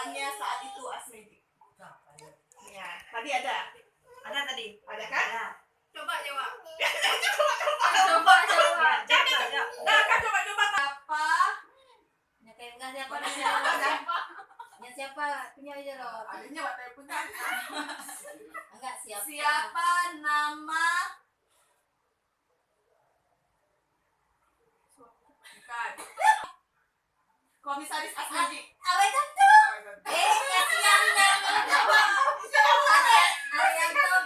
temannya saat itu Asmedi. Ya, tadi ada tadi. Ada kan? Ya. Coba jawab. Coba. Nah, kan coba apa? Enggak siapa punya aja loh. Adanya waktu punya. Enggak siapa. Siapa nama? Bukan. Komisaris Asmedi. Arianto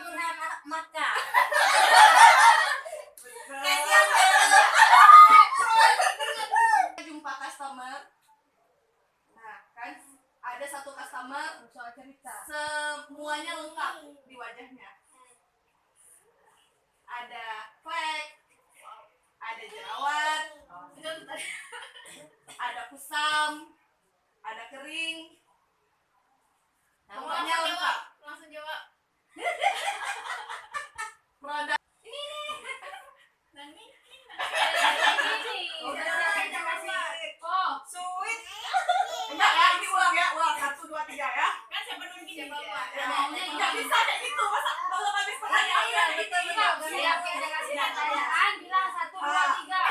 Burhan Maka. Jumpa customer. Nah, kan ada satu customer Soal cerita. semuanya lengkap di wajahnya. Ada flek, ada jerawat, ada kusam, ada kering. Semuanya lengkap. Langsung jawab. Produk Sweet. enggak ya, ini ulang ya, ulang 1 2 3 ya. Kan siapa dulu gini Ya, Bapak. enggak bisa kayak gitu, masa belum habis pertanyaan gitu. Bilang 1, 2, 3.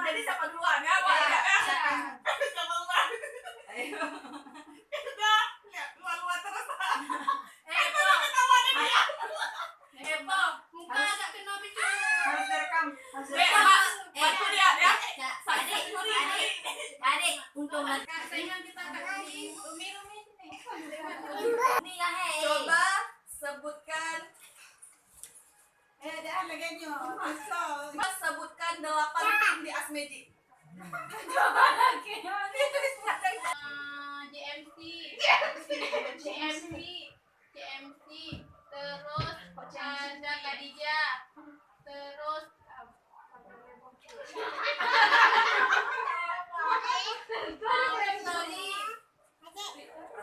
Jadi siapa duluan ya? Pak? Ya. Siapa duluan? Udah, ya, luar terus. Muka agak kena bicu. Harus direkam. Bantu dia ya. Adik, untuk Saingan kita kasih Umi sini. Coba sebutkan. Coba sebutkan 8 tim di Asmedi. JMC, terus ada Khadijah, terus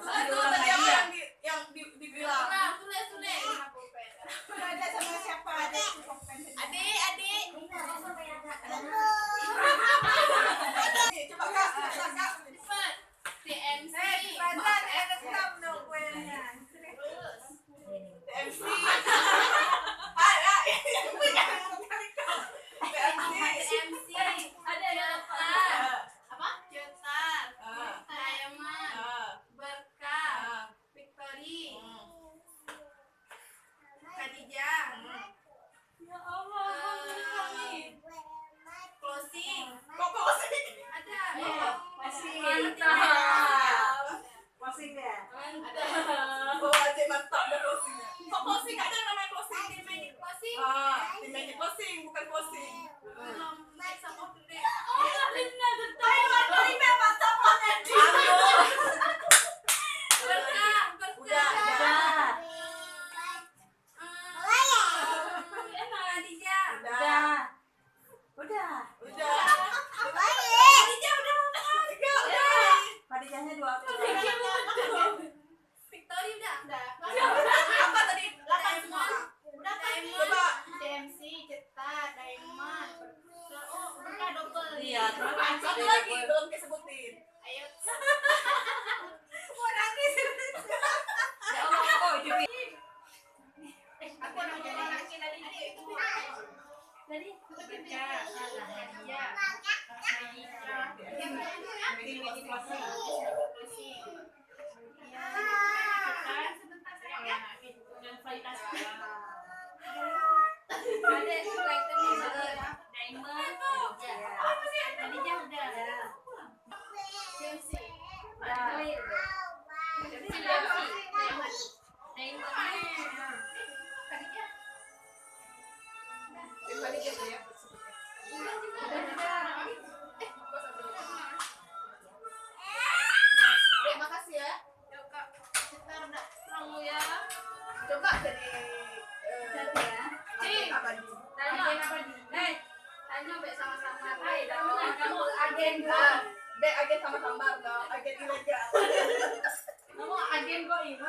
Itu tadi apa yang dibilang? Sule. Coba Kak. TMC, TMC. TMC, ada apa? Jotar, Diamond, Berkah, Victory, Khadijah, Ya Allah, Closing, Kok closing? ada. Oh, aja mantap ada closingnya. Kok closing ada namanya closing? Tim Magic Closing. Tim Magic closing bukan closing. Belum sama Gede. Berkah. Udah. Khadijah. Udah. Padijahnya 2. Victory udah. Apa tadi? 8 semua. Coba. TMC, Cetar, Diamond. Oh, Berkah double. Iya, terus Satu lagi belum disebutin. Ayo. Ya Allah, kok jadi Aku mau jadi laki tadi. Tadi Berkah, Khadijah, Tim Magic Closing. Terima kasih ya. Coba jadi apa nih? Kamu agen Agen sama-sama dong, agen ilegal. Kamu agen kok ini?